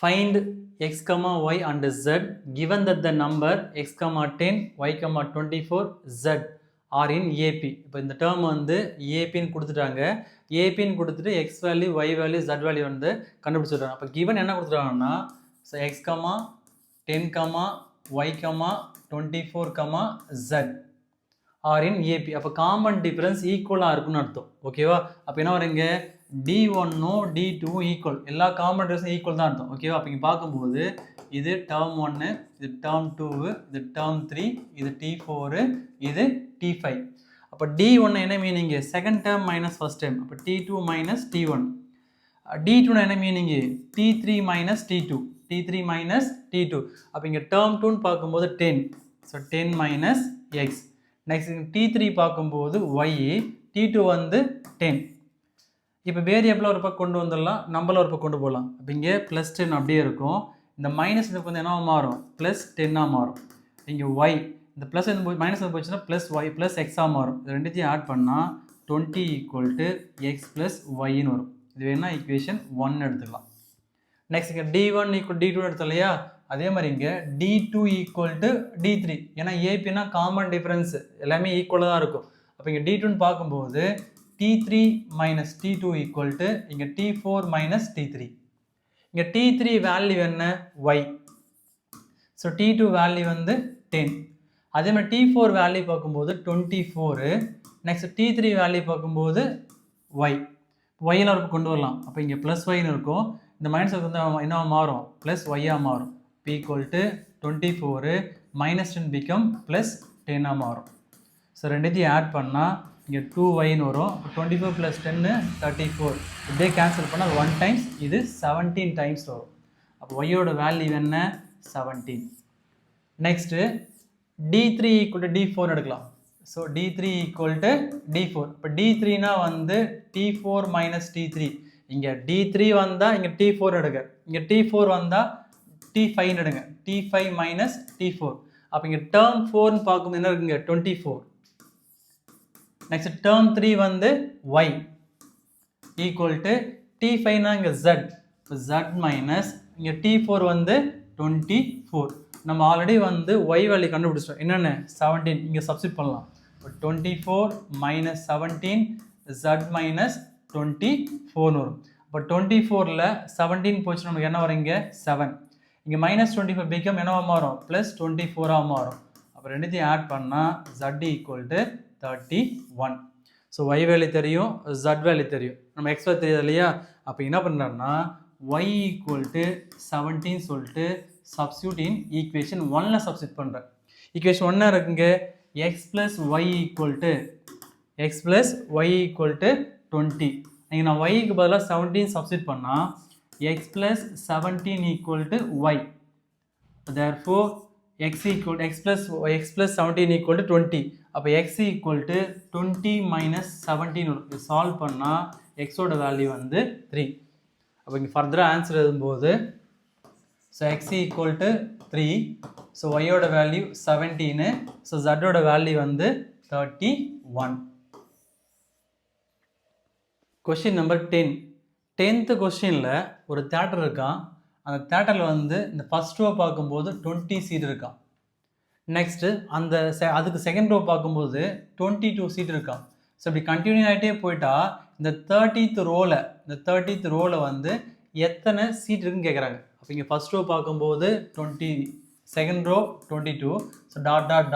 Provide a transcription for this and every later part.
Find x, y and z given that the number x, 10, y, 24, z are in AP. இப்போ இந்த term வந்து ஏபின்னு கொடுத்துட்டாங்க. ஏபின்னு கொடுத்துட்டு X value Y value Z value வந்து கண்டுபிடிச்சிடுறாங்க. அப்போ கிவன் என்ன கொடுத்துட்டாங்கன்னா X, 10, y, 24, z are in AP. அப்போ காமன் டிஃபரன்ஸ் ஈக்குவலாக இருக்குன்னு அர்த்தம். ஓகேவா? அப்போ என்ன வருங்க, D1 D2 ஈக்குவல், எல்லா காமன் டிஃபரன்ஸும் ஈக்குவல் தான் அர்த்தம். ஓகேவா? அப்போ இங்கே பார்க்கும்போது இது டேர்ம் 1, இது டேர்ம் 2, இது டேர்ம் 3, இது T4, இது T5. அப்போ D1 என்ன meaning, second term minus first term. அப்போ T2 மைனஸ் T1. D2 என்ன meaning, T3 minus T2, T3 minus T2. அப்போ இங்கே டேர்ம் 2ன்னு பார்க்கும்போது 10, so 10 minus X. Next T3 பார்க்கும்போது y, T2 வந்து 10. இப்போ வேரியபிளாக ஒரு பக்கம் கொண்டு வந்துடலாம், நம்பரில் ஒரு பக்கம் கொண்டு போகலாம். அப்போ இங்கே ப்ளஸ் 10 அப்படியே இருக்கும். இந்த மைனஸ் இதுக்கு வந்து என்ன மாறும், ப்ளஸ் 10ஆக மாறும். இங்கே y, இந்த ப்ளஸ் மைனஸ் போச்சுன்னா ப்ளஸ் ஒய் ப்ளஸ் எக்ஸாக மாறும். இது ரெண்டுத்தையும் ஆட் பண்ணால் 20 = x ப்ளஸ் ஒய்ன்னு வரும். இது வேணால் ஈக்குவேஷன் 1 எடுத்துக்கலாம். நெக்ஸ்ட் இங்கே D1 = D2 எடுத்தோம் இல்லையா, அதே மாதிரி இங்கே D2 = D3. ஏன்னா ஏபின்னா காமன் டிஃபரன்ஸ் எல்லாமே ஈக்குவலாக தான் இருக்கும். அப்போ இங்கே D2ன்னு பார்க்கும்போது T3 மைனஸ் T2 = இங்கே T4 மைனஸ் T3. இங்கே T3 வேல்யூ என்ன, y. ஸோ T2 வேல்யூ வந்து 10. அதே மாதிரி T4 வேல்யூ பார்க்கும்போது 24. நெக்ஸ்ட் T3 வேல்யூ பார்க்கும்போது y. ஒய்யில் ஒரு கொண்டு வரலாம். அப்போ இங்கே ப்ளஸ் ஒய்னு இருக்கும். இந்த மைனஸ் வந்து என்ன மாறும், ப்ளஸ் ஒய்யாக மாறும். P = 24 minus 10 become plus 10 மாறும். ஸோ ரெண்டுத்தையும் ஆட் பண்ணால் இங்கே 2yன்னு வரும். 24 + 10 34. இப்படியே கேன்சல் பண்ணால் 1 டைம்ஸ், இது 17 டைம்ஸ் வரும். அப்போ ஒய்யோட வேல்யூ என்ன, 17. நெக்ஸ்ட்டு D3 = D4 எடுக்கலாம். So D3 = D4. இப்போ D3னா வந்து T4 மைனஸ் T3. இங்கே D3 வந்தால் இங்கே T4 எடுங்க, இங்கே T4 வந்தால் T5 எடுங்க, T5 மைனஸ் T4. அப்போ இங்கே டேர்ம் 4ன்னு பார்க்கும்போது என்ன இருக்குங்க, 24. நெக்ஸ்ட் டேர்ம் 3 வந்து y = T5னா இங்கே z, இப்போ z மைனஸ் இங்கே T4 வந்து 24. நம்ம ஆல்ரெடி வந்து y வேல்யூ கண்டுபிடிச்சிட்டோம், என்னென்ன 17. இங்கே சப்ஸ்டிட் பண்ணலாம். இப்போ 24 மைனஸ் 17 z மைனஸ் 24 வரும். இப்போ 24ல் 17 போச்சு, நமக்கு என்ன வரும், இங்கே 7. இங்கே மைனஸ் 25 பிகம் என்னவா மாறும், ப்ளஸ் 24ஆக மாறும். அப்போ ரெண்டுத்தையும் ஆட் பண்ணால் z = 31. ஸோ y வேல்யூ தெரியும், z வேல்யூ தெரியும், நம்ம x வேல்யூ தெரியாது இல்லையா. அப்போ என்ன பண்ணுறோம்னா y = 17 சொல்லிட்டு சப்ஸ்டியூட் இன் ஈக்குவேஷன் 1ல் சப்ஸ்டியூட் பண்ணுறேன். ஈக்குவேஷன் 1 இருக்குங்க, x + y = 20. இங்கே நான் yக்கு பதிலாக 17 சப்ஸ்டியூட் பண்ணால் x plus 17 = y. Therefore x plus 17 = 20. அப்போ x = 20 minus 17 வரும். இது சால்வ் பண்ணால் x ஓட வேல்யூ வந்து 3. அப்போ இங்கே ஃபர்தராக ஆன்சர் எழுதும்போது ஸோ x = 3. ஸோ y ஓட வேல்யூ 17. ஸோ z ஓட வேல்யூ வந்து 31. Question number 10. 10th கொஸ்டினில் ஒரு தேட்டர் இருக்கான். அந்த தேட்டரில் வந்து இந்த ஃபஸ்ட் ரோ பார்க்கும்போது 20 சீட் இருக்கான். நெக்ஸ்ட்டு அதுக்கு செகண்ட் ரோ பார்க்கும்போது 22 சீட் இருக்கான். ஸோ இப்படி கண்டினியூ ஆகிட்டே போயிட்டா இந்த 30th ரோவில் வந்து எத்தனை சீட் இருக்குன்னு கேட்குறாங்க. அப்போ இங்கே ஃபஸ்ட் ரோ பார்க்கும்போது 20, செகண்ட் ரோ 22, ஸோ டாட்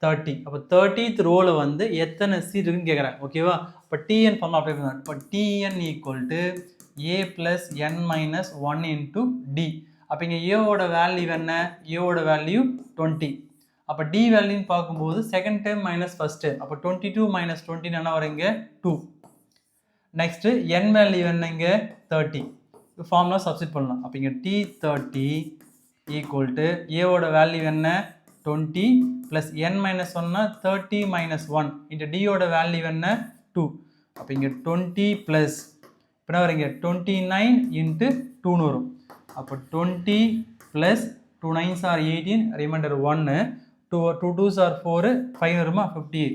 30. அப்போ 30th ரோவில் வந்து எத்தனை சீட் இருக்குன்னு கேட்குறாங்க. ஓகேவா? இப்போ TN ஃபார்ம் அப்ளை பண்ணுவாங்க. இப்போ TN = A + n - 1 × D. அப்போ இங்கே ஏவோட வேல்யூ என்ன, ஏவோட வேல்யூ 20. அப்போ D வேல்யூன்னு பார்க்கும்போது second time minus first time. அப்போ 22 - 20 என்ன வருங்க, 2. நெக்ஸ்ட்டு n வேல்யூ என்னங்க, 30. ஃபார்ம்லாம் சப்ஸ்டிட் பண்ணலாம். அப்போ இங்கே T30 = ஏவோட வேல்யூ என்ன, 20 + n - 1 30 - 1 × D ஓட வேல்யூ என்ன, 2. அப்போ இங்கே 20 + இப்போ வரீங்க 29 × 2ன்னு வரும். அப்போ 20 + 2 9s are 18, reminder 1, 2 2s are 4, 5 வருமா 58.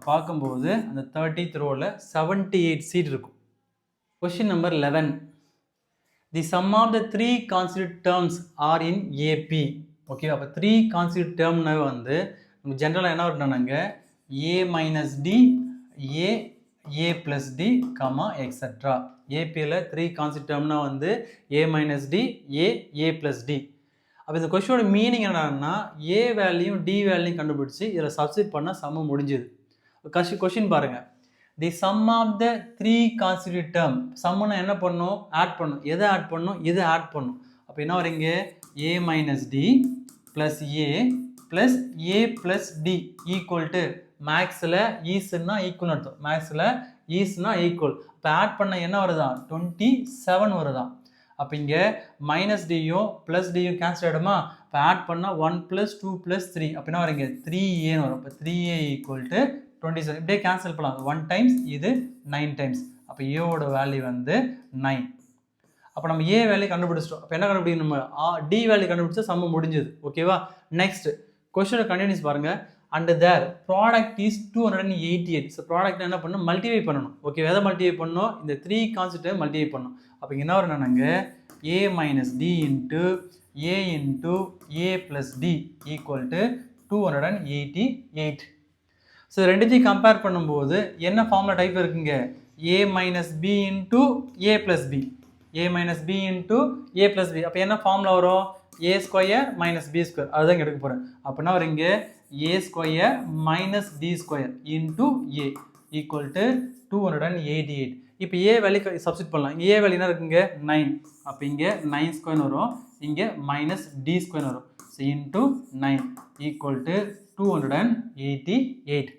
பார்க்கும்போது அந்த 30th ரோவில் 78 சீட் இருக்கும். Question number 11. The sum of the three consecutive terms are in AP. Okay, அப்போ த்ரீ கான்ஸ்டியூட் டேர்ம்னா வந்து நம்ம ஜென்ரலாக என்ன வரணும்னாங்க A minus D A plus D comma extra. ஏபியில் த்ரீ கான்ஸ்டியூட் டேர்ம்னா வந்து A minus D A plus D. அப்போ இந்த கொஸ்டினோட மீனிங் என்னன்னா ஏ வேல்யூ டி வேல்யூ கண்டுபிடிச்சி இதில் சப்ஸ்டிட் பண்ணால் சம்ம முடிஞ்சுது. கொஸ்டின் பாருங்கள், the sum of the three consecutive term. சம்முன்னா என்ன பண்ணும், ஆட் பண்ணும். எதை ஆட் பண்ணும், இதை ஆட் பண்ணும். அப்போ என்ன வரீங்க A minus D plus A plus D equal to மேக்ஸில் ஈஸ்னா ஈக்குவல் அர்த்தம். மேக்ஸில் ஈஸ்னா ஈக்குவல். இப்போ ஆட் பண்ண என்ன வருதான் 27 வருதான். அப்போ இங்கே மைனஸ் டியும் ப்ளஸ் டியும் கேன்சல் ஆகிடுமா. இப்போ ஆட் பண்ணால் 1 + 2 + 3 அப்போ என்ன வரீங்க 3a வரும். இப்போ 3a ஈக்குவல் டு 27. இப்படியே கேன்சல் பண்ணலாம். 1 டைம்ஸ் இது 9 டைம்ஸ். அப்போ ஏவோட வேல்யூ வந்து 9. அப்போ நம்ம ஏ வேல்யூ கண்டுபிடிச்சிட்டோம். அப்போ என்ன கண்டுபிடிக்கணும், நம்ம டி வேல்யூ கண்டுபிடிச்சா சம்ம முடிஞ்சது. ஓகேவா. நெக்ஸ்ட் கொஸ்டினோட கண்டினியூஸ் பாருங்க. And their product is 288. So product என்ன பண்ணணும், மல்டிப்ளை பண்ணணும். ஓகே, எதை மல்டிப்ளை பண்ணணும், இந்த த்ரீ கான்ஸ்டியூட்டை மல்டிப்ளை பண்ணணும். அப்போ என்ன வரும் என்னங்க A minus D into A plus D equal to 288. So ரெண்டுத்தையும் கம்பேர் பண்ணும்போது என்ன ஃபார்முலா டைப் இருக்குங்க, A minus B into A plus B, A minus B into A plus B. அப்போ என்ன ஃபார்முலா வரும், A square minus B square. அதுதான் எடுக்க போகிறேன். அப்படின்னா வரீங்க A square minus D square into A equal to 288. இப்போ ஏ வேல்யூ சப்ஸ்டிட் பண்ணலாம். ஏ வேல்யூ என்ன இருக்குங்க 9. அப்போ இங்கே 9 ஸ்கொயர் வரும், இங்கே மைனஸ் டி ஸ்கொயர் வரும். So into 9 equal to 288.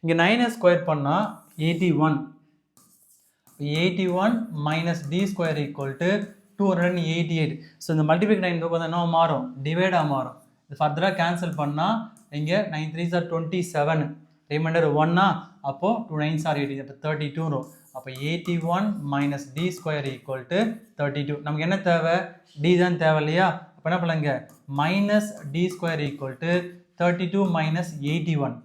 இங்கே 9 ஸ்கொயர் பண்ணால் 81. 81 minus D square equal to 288. So இந்த மல்டிபிள் 9 வந்து என்ன மாறும், டிவைடாக மாறும். இது ஃபர்தராக கேன்சல் பண்ணால் இங்கே 9 3s are 27, ரிமைண்டர் 1. அப்போது 2 9s are 18. அப்போ 32 வரும். அப்போ 81 minus D square equal to 32. நமக்கு என்ன தேவை, டி தான் தேவை இல்லையா. அப்போ என்ன பண்ணலாங்க minus D square equal to 32 minus 81.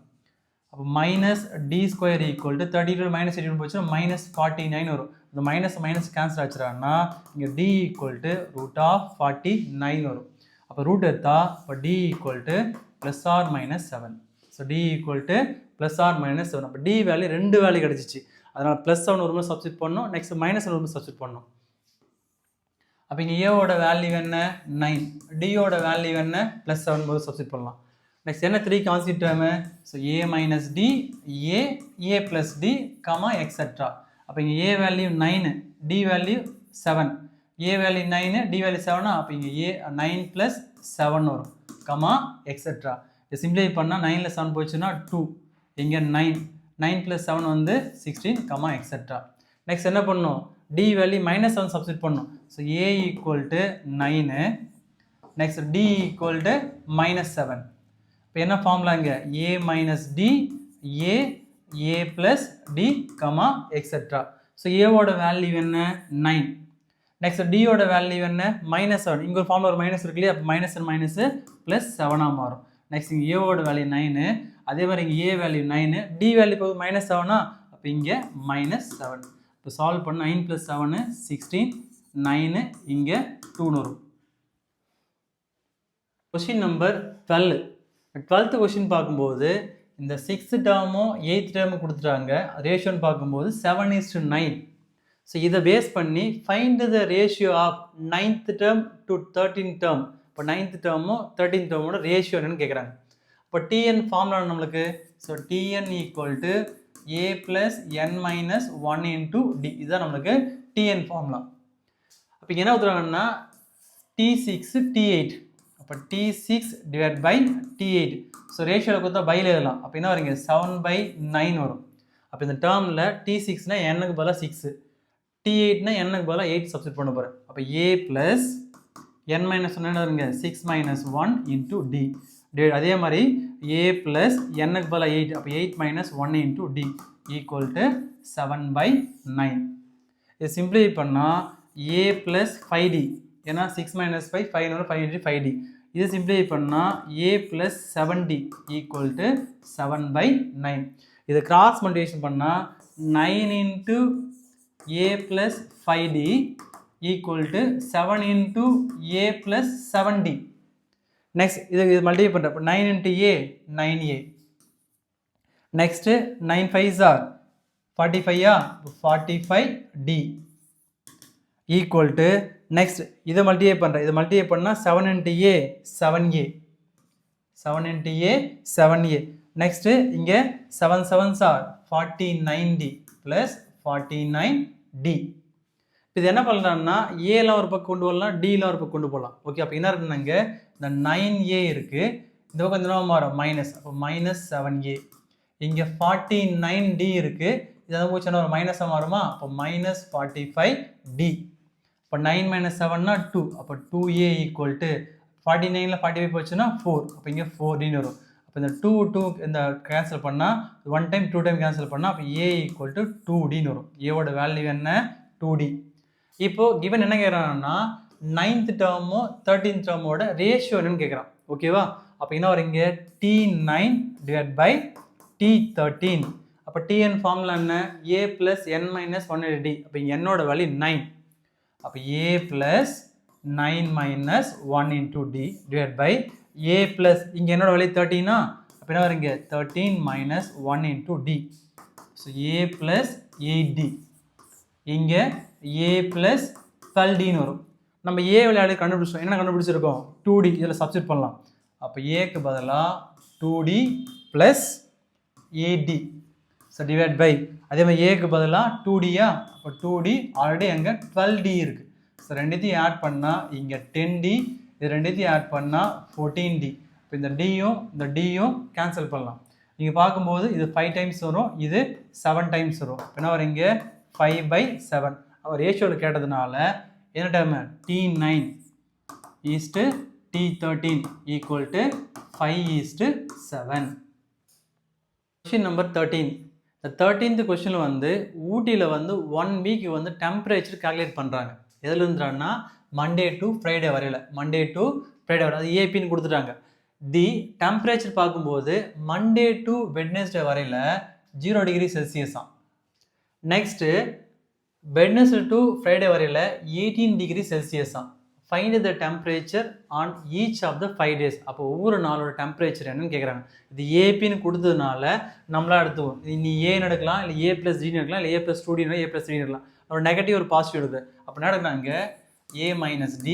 அப்போ minus D square equal to 32 minus 81 போச்சுன்னா மைனஸ் 49 வரும். இந்த மைனஸ் கேன்சல் ஆச்சுறான்னா இங்கே டி ஈக்குவல் டு √49 வரும். அப்போ ரூட் எடுத்தா இப்போ D equal to plus or minus 7. So D equal to plus or minus 7. அப்போ டி வேல்யூ 2 வேல்யூ கிடச்சிச்சு. அதனால் ப்ளஸ் 7 ஒரு முறை சப்ஸ்டிட் பண்ணணும், நெக்ஸ்ட் மைனஸ் 7 ஒரு முறை சப்ஸ்டிட் பண்ணணும். அப்போ இங்கே ஏவோட வேல்யூ என்ன 9, டியோட வேல்யூ என்ன ப்ளஸ் 7 போது சப்ஸ்டிட் பண்ணலாம். நெக்ஸ்ட் என்ன three constitute term, so A minus D A plus D comma extra. அப்போ இங்கே A value 9, D value 7, A value 9 D value 7. அப்போ இங்கே ஏ 9 + 7 வரும் கமா எக்ஸட்ரா. இது சிம்பிளை பண்ணால் 9ல் 7 போச்சுன்னா 2, இங்கே 9 + 7 வந்து 16 கமா எக்ஸட்ரா. நெக்ஸ்ட் என்ன பண்ணணும், டி வேல்யூ மைனஸ் 7 சப்ஸ்டிட் பண்ணணும். So A equal to 9, next D equal to minus 7. இப்போ என்ன ஃபார்முலாங்க A minus D A plus D comma extra. So ஏவோட வேல்யூ என்ன 9, நெக்ஸ்ட் டியோட வேல்யூ என்ன மைனஸ் 7. இங்கே ஒரு ஃபார்முலா ஒரு மைனஸ் இருக்கு இல்லையா. அப்போ மைனஸ் ப்ளஸ் 7 மாறும். நெக்ஸ்ட் இங்கே ஏவோட வேல்யூ 9, அதே மாதிரி இங்கே ஏ வேல்யூ 9, டி வேல்யூ போது மைனஸ் 7. அப்போ இங்கே மைனஸ் 7. இப்போ சால்வ் பண்ண 9 + 7 16, 9 இங்கே 2 வரும். Question number 12. 12th கொஸ்டின் பார்க்கும்போது இந்த 6th டேர்மும் 8th டேர்மும் கொடுத்துட்டாங்க. ரேஷியோன்னு பார்க்கும்போது 7:9. ஸோ இதை பேஸ் பண்ணி find the ratio of 9th term to 13th term. இப்போ 9th டேர்மும் 13th டேர்மோட ரேஷியோ என்னன்னு கேட்குறாங்க. இப்போ டிஎன் ஃபார்முலா நம்மளுக்கு, so TN equal to A plus N minus 1 into D. இதுதான் நம்மளுக்கு டிஎன் ஃபார்முலா. அப்போ இங்கே என்ன ஊற்றுறாங்கன்னா T6 T8. அப்போ T6 divide by T8. So ரேஷியோவில் கொடுத்தா பையில் எழுதலாம். அப்போ என்ன வருங்க 7/9 வரும். அப்போ இந்த டேர்மில் T6னா என்னுக்கு பதிலாக 6, T8னா என்னுக்கு பதிலாக 8 சப்ஸ்டிட் பண்ண போகிறேன். அப்போ ஏ ப்ளஸ் n மைனஸ் 1 என்ன வருங்க 6 - 1 இன்ட்டு டி. அதே மாதிரி ஏ ப்ளஸ் என்னுக்கு பதிலாக 8, அப்போ 8 - 1 இன்ட்டு டி ஈக்குவல் டு 7/9. இது சிம்பிளை பண்ணால் ஏ ப்ளஸ் 5d, ஏன்னா 6 - 5 5 5 5d. இது சிம்பிளை பண்ணால் ஏ ப்ளஸ் 7d ஈக்குவல் டு 7/9. இது கிராஸ் மல்டிப்ளிகேஷன் பண்ணால் 9 into A plus 5d equal to 7 into a plus 7d. Next, இது multiply பண்ணுறப்ப 9 into a, 9a. Next, 9 5s are 45, 45d equal to, next, இதை multiply பண்ணுறேன், இதை multiply பண்ணா 7 into a, 7a. 7 into a, 7a. Next, இங்கே 7 7s are 49d plus 49d. இது என்ன பண்ணலாம்னா ஏல ஒரு பக்கம் கொண்டு வரலாம், டில ஒரு பக்கம் கொண்டு போகலாம். ஓகே, அப்போ என்ன இருக்குன்னாங்க இந்த 9a இருக்கு, இந்த பக்கம் இந்த மாறும் மைனஸ், அப்போ மைனஸ் 7a. இங்கே 49d இருக்கு, இதை போச்சுன்னா ஒரு மைனஸாக மாறுமா, அப்போ மைனஸ் 45d. இப்போ 9 minus 7னா 2, அப்போ 2a ஈக்குவல் டு 49ல் 45 போச்சுன்னா 4, அப்போ இங்கே 4dன்னு வரும். அப்போ இந்த 2 இந்த கேன்சல் பண்ணால் 1 டைம் 2 டைம் கேன்சல் பண்ணால் அப்போ a ஈக்குவல் டு 2dன்னு வரும். ஏவோட வேல்யூ என்ன 2d. இப்போ கிவன் என்ன கேட்குறாங்கன்னா 9th டேர்மோ 13th டேர்மோட ரேஷியோ என்னன்னு கேட்குறான். ஓகேவா, அப்போ என்ன வரும் இங்கே t9 டிவைட் பை t13. அப்போ tn ஃபார்முலா என்ன a plus n minus 1d. அப்போ இங்கே என்னோட வேல்யூ 9, அப்போ a plus 9 minus 1 into d divided by a plus இங்கே என்னோட வேல்யூ 13னா அப்போ என்ன வரும் இங்கே 13 minus 1 into d. So a plus 8d. இங்கே a plus 12dன்னு வரும். நம்ம a விளையாடி கண்டுபிடிச்சோம், என்ன கண்டுபிடிச்சிருக்கோம் 2d. இதில் சப்ஸ்டிட் பண்ணலாம். அப்போ ஏக்கு பதிலாக 2d plus 8d. So divide by அதே மாதிரி ஏக்கு பதிலாக 2dயா, அப்போ 2d ஆல்ரெடி அங்கே 12d இருக்குது. ஸோ ரெண்டுத்தையும் ஆட் பண்ணால் இங்கே 10d, இது ரெண்டுத்தையும் ஆட் பண்ணால் 14d. இப்போ இந்த டியும் கேன்சல் பண்ணலாம். நீங்கள் பார்க்கும்போது இது 5 டைம்ஸ் வரும், இது 7 டைம்ஸ் வரும். இப்போ என்ன வரும் இங்கே 5/7. அவர் ரேஷியோவில் கேட்டதுனால என்ன time t9 is to t13 equal to 5:7. Question number 13. இந்த 13th கொஷினில் வந்து ஊட்டியில் வந்து 1 வீக் வந்து டெம்பரேச்சர் கால்குலேட் பண்ணுறாங்க. எதில் இருந்துறாங்கன்னா மண்டே டு ஃப்ரைடே வரையில், மண்டே டு ஃப்ரைடே வரை, அது ஏபின்னு கொடுத்துட்டாங்க. தி டெம்பரேச்சர் பார்க்கும்போது மண்டே டு வெட்னஸ்டே வரையில் 0 டிகிரி செல்சியஸாம். நெக்ஸ்ட்டு வெட்னஸ்டே டு ஃப்ரைடே வரையில் 18 டிகிரி செல்சியஸாம். Find the temperature on each of the 5 days. அப்போ ஒவ்வொரு நாளோட டெம்பரேச்சர் என்னன்னு கேட்குறாங்க. இது ஏபின்னு கொடுத்ததுனால நம்மளா எடுத்துவோம். நீ ஏன்னு எடுக்கலாம், இல்லை a plus d எடுக்கலாம், இல்லை a plus 2d a plus 3 எடுக்கலாம். ஒரு நெகட்டிவ் ஒரு பாசிட்டிவ் எடுக்குது. அப்போ என்ன எடுக்கிறாங்க a minus d,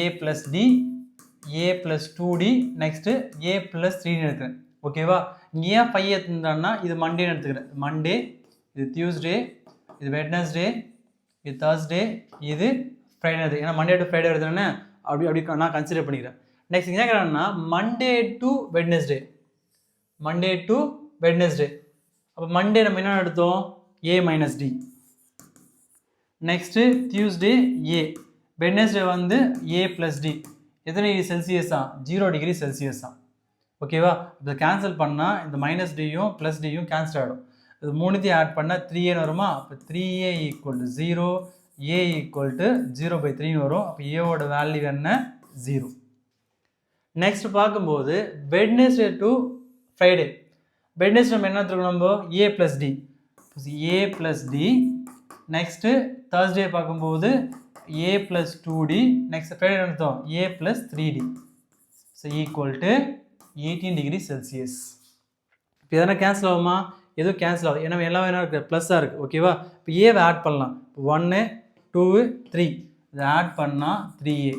a plus d, a plus 2d, next a plus 3 எடுக்கிறேன். ஓகேவா, இங்கே ஏன் 5 எடுத்துட்டான்னா இது மண்டேன்னு எடுத்துக்கிறேன். மண்டே, இது டியூஸ்டே, இது வெட்னஸ்டே, இது தேர்ஸ்டே, இது ஃப்ரைடே. ஏன்னா மண்டே டு ஃப்ரைடே வருதுன்னு அப்படி நான் கன்சிடர் பண்ணிக்கிறேன். நெக்ஸ்ட் என்ன கேட்குறாங்கன்னா Monday to Wednesday, Monday to Wednesday. அப்போ மண்டே நம்ம என்ன எடுத்தோம் a minus d. Next Tuesday a, Wednesday வந்து a plus d. எத்தனை டிகிரி செல்சியஸா 0 டிகிரி செல்சியஸா. ஓகேவா, இதை கேன்சல் பண்ணால் இந்த மைனஸ் டியும் ப்ளஸ் டியும் கேன்சல் ஆகிடும். இது மூணுத்தையும் ஆட் பண்ணால் 3a வருமா, அப்போ 3a equal to 0, a equal to 0/3 வரும். அப்போ ஏவோட வேல்யூ என்ன 0. நெக்ஸ்ட் பார்க்கும்போது வெட்னஸ்டே டு ஃப்ரைடே, வெட்னஸ்டே நம்ம என்ன எடுத்துருக்கோம் நம்ம a plus d, a plus d. Next Thursday பார்க்கும்போது a plus 2d, next Friday எடுத்தோம் a plus 3d. So equal to 18 degree Celsius. இப்போ எதனா கேன்சல் ஆகுமா, எதுவும் கேன்சல் ஆகும், ஏன்னா எல்லாம் என்ன இருக்குது ப்ளஸ்ஸாக இருக்குது. ஓகேவா, இப்போ ஏவை ஆட் பண்ணலாம். 1 2 3 இதை ஆட் பண்ணால் 3a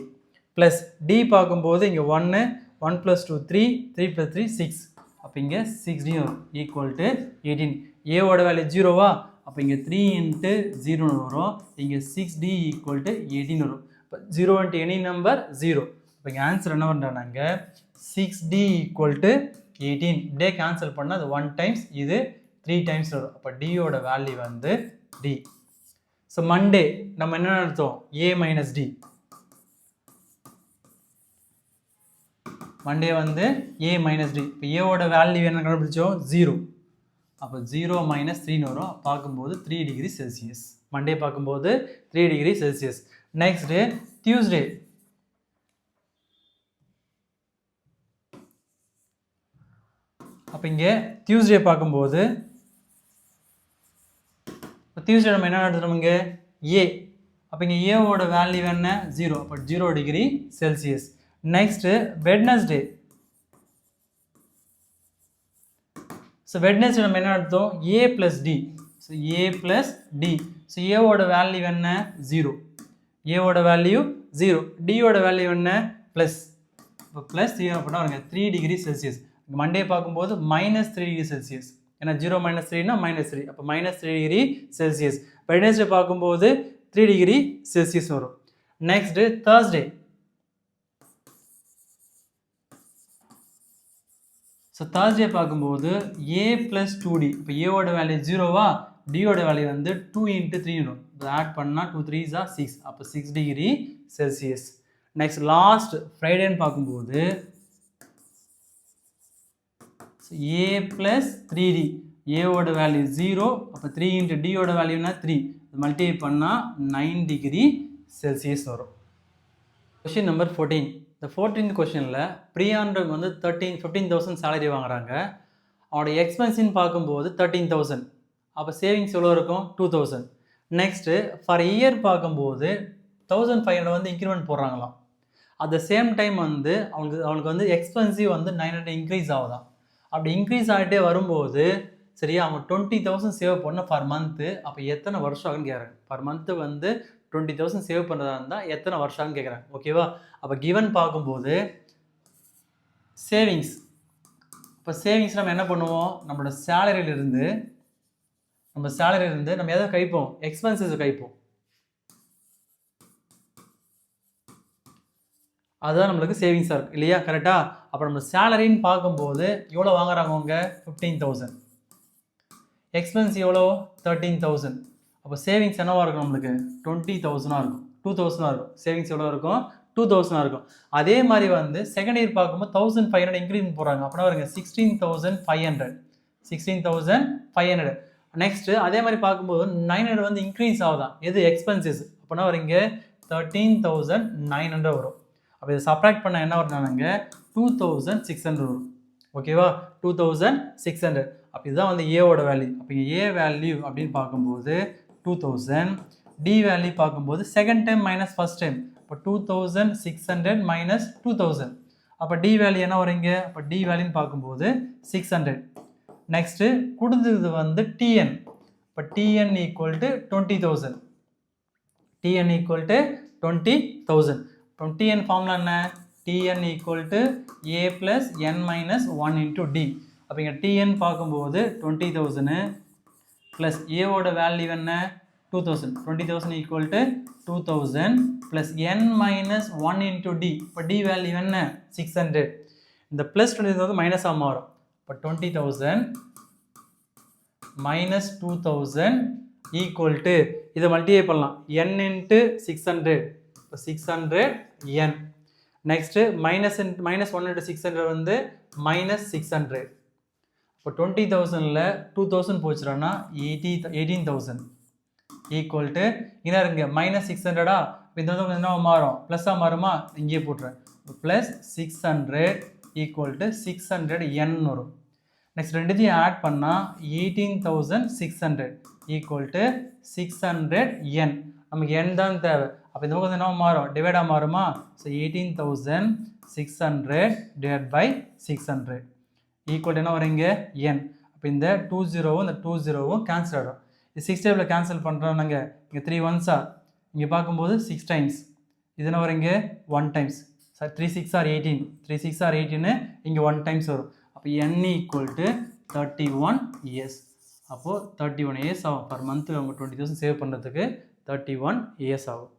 ப்ளஸ் டி பார்க்கும்போது இங்கே 1 1 + 2 3 3 + 3 6. அப்போ இங்கே 6d வரும் ஈக்குவல் டு 18. ஏவோட வேல்யூ 0வா, அப்போ இங்கே 3 × 0 வரும். இங்கே 6d ஈக்குவல் டு 18 வரும். இப்போ 0 × எனி நம்பர் 0. இப்போ இங்கே ஆன்சர் என்ன பண்ணுறாங்க 6d ஈக்குவல் டு 18. இப்படியே கேன்சல் பண்ணால் அது 1 டைம்ஸ், இது 3 டைம்ஸ் வரும். அப்போ டியோட வேல்யூ வந்து டி. ஸோ மண்டே நம்ம என்ன எடுத்தோம் a minus d. மண்டே வந்து a minus d. இப்போ ஏவோட வேல்யூ என்ன கண்டுபிடிச்சோம் 0. அப்போ 0 - 3 வரும். பார்க்கும்போது 3 டிகிரி செல்சியஸ். மண்டே பார்க்கும்போது 3 degree Celsius. Next day Tuesday, அப்போ இங்கே டியூஸ்டே பார்க்கும்போது டியூஸ்டே நம்ம என்ன எடுத்துட்டோம் இங்கே ஏ. அப்போ இங்கே ஏவோட வேல்யூ என்ன 0. அப்போ 0 degree Celsius. Next Wednesday. So Wednesday நம்ம என்ன எடுத்தோம் ஏ ப்ளஸ் டி. ஸோ ஏ ப்ளஸ் டி. ஸோ ஏவோட வேல்யூ என்ன 0. ஏவோட வேல்யூ 0. டியோட வேல்யூ என்ன ப்ளஸ். இப்போ ப்ளஸ் 0 அப்படின்னா வருங்க 3 டிகிரி செல்சியஸ். மண்டே பார்க்கும்போது -3 டிகிரி செல்சியஸ். ஏன்னா 0 - 3னா -3. அப்போ -3 டிகிரி செல்சியஸ். வெட்னஸ்டே பார்க்கும்போது 3 டிகிரி செல்சியஸ் வரும். Next Thursday. ஸோ தேர்ஸ்டே பார்க்கும்போது ஏ ப்ளஸ் 2d. இப்போ ஏவோட வேல்யூ 0வா, டியோட வேல்யூ வந்து 2 × 3 வரும். இப்போ ஆட் பண்ணால் 2 3s are 6. அப்போ 6 டிகிரி செல்சியஸ். நெக்ஸ்ட் லாஸ்ட் ஃப்ரைடேன்னு பார்க்கும்போது ஏ ப்ளஸ் 3d. ஏவோட வேல்யூ 0. அப்போ 3 × டியோட வேல்யூனா 3. மல்டிப்ளை பண்ணால் 9 டிகிரி செல்சியஸ் வரும். Question number 14. இந்த 14th கொஷனில் பிரியான்றவங்க வந்து 15,000 சேலரி வாங்குறாங்க. அவனோட எக்ஸ்பென்ஸின்னு பார்க்கும்போது 13,000. அப்போ சேவிங்ஸ் எவ்வளோ இருக்கும் 2,000. நெக்ஸ்ட்டு ஃபார் இயர் பார்க்கும்போது 1,500 வந்து இன்க்ரிமெண்ட் போடுறாங்களாம். அட் த சேம் டைம் வந்து அவனுக்கு வந்து எக்ஸ்பென்சிவ் வந்து 900 இன்க்ரீஸ் ஆகுதான். அப்படி இன்க்ரீஸ் ஆகிட்டே வரும்போது சரியா அவன் 20,000 சேவ் பண்ண பர் மந்த்து. அப்போ எத்தனை வருஷம் ஆகுன்னு கேட்குறாங்க. பர் மந்த்து வந்து 20,000 சேவ் பண்ணுறதா இருந்தால் எத்தனை வருஷம்னு கேட்குறாங்க. ஓகேவா. அப்போ கிவன் பார்க்கும்போது சேவிங்ஸ். இப்போ சேவிங்ஸ் நம்ம என்ன பண்ணுவோம், நம்மளோட சேலரியிலிருந்து நம்ம எதை கழிப்போம், எக்ஸ்பென்சஸை கழிப்போம். அதுதான் நம்மளுக்கு சேவிங்ஸாக இருக்குது இல்லையா, கரெக்டாக. அப்போ நம்ம சேலரின்னு பார்க்கும்போது எவ்வளோ வாங்குறாங்க அவங்க 15,000. எக்ஸ்பென்ஸ் எவ்வளோ 13,000. அப்போ சேவிங்ஸ் என்னவாக இருக்கும் நம்மளுக்கு 20,000 இருக்கும், 2,000 இருக்கும். சேவிங்ஸ் எவ்வளோ இருக்கும் 2,000 இருக்கும். அதே மாதிரி வந்து செகண்ட் இயர் பார்க்கும்போது 1,500 இன்க்ரீஸ் போகிறாங்க. அப்படின்னா வருங்க 16,500. 16,500. நெக்ஸ்ட்டு அதே மாதிரி பார்க்கும்போது 900 வந்து இன்க்ரீஸ் ஆகுதான். எது எக்ஸ்பென்சஸ். அப்படின்னா வருங்க 13,900 வரும். அப்போ இதை சப்ராக்ட் பண்ண என்ன வரும்னாங்க 2,600 வரும். ஓகேவா 2,600. அப்போ இதுதான் வந்து ஏவோட வேல்யூ. அப்போ ஏ வேல்யூ அப்படின்னு பார்க்கும்போது 2,000. டி வேல்யூ பார்க்கும்போது second time minus first time. இப்போ 2,600 மைனஸ் 2,000. அப்போ டி வேல்யூ என்ன வருங்க, அப்போ டி வேல்யூன்னு பார்க்கும்போது 600. நெக்ஸ்ட்டு கொடுத்தது வந்து டிஎன். இப்போ TN equal to 20,000. TN equal to 20,000. இப்போ டிஎன் ஃபார்முலா என்ன, TN equal to A plus N minus 1 × D. அப்போ இங்கே டிஎன் பார்க்கும்போது 20,000 ப்ளஸ் ஏவோட வேல்யூ என்ன 2,000. 20,000 equal to 2,000 plus N minus 1 × D. இப்போ டி வேல்யூ என்ன 600. இந்த ப்ளஸ் 20,000 மைனஸாக மாறும். இப்போ 20,000 மைனஸ் 2,000 ஈக்குவல் டு இதை மல்டிப்ளை பண்ணலாம் n × 600. இப்போ 600 n. நெக்ஸ்ட்டு மைனஸ் 1 × 600 வந்து மைனஸ் 600. இப்போ 20,000ல் 2,000 போச்சுன்னா 18,000 ஈக்குவல் டு என்ன இருங்க மைனஸ் 600. இந்த என்ன மாறும் ப்ளஸ்ஸாக மாறுமா, இங்கேயே போட்டுறேன். ப்ளஸ் 600 ஈக்குவல் டு 600 n வரும். நெக்ஸ்ட் ரெண்டுத்தையும் ஆட் பண்ணால் 18,600 ஈக்குவல் டு 600 n. நமக்கு n தான் தேவை. அப்போ இந்த பக்கம் என்ன மாறும் டிவைடாக மாறுமா. ஸோ 18,600 டிவைட் பை 600 ஈக்குவல் என்ன வருங்க n. அப்போ இந்த 20 இந்த 20 கேன்சல் ஆகிடும். இது 6 டைமில் கேன்சல் பண்ணுறோம் நாங்கள். இங்கே 3 1s இங்கே பார்க்கும்போது 6 டைம்ஸ். இது என்ன வருங்க 1 டைம்ஸ். Sir 3 6 are 18. 3 6 are 18 இங்கே 1 டைம்ஸ் வரும். அப்போ n ஈக்குவல் டு 31 years. அப்போது 31 years ஆகும். பர் மந்த்து அவங்க 20,000 சேவ் பண்ணுறதுக்கு 31 years ஆகும்.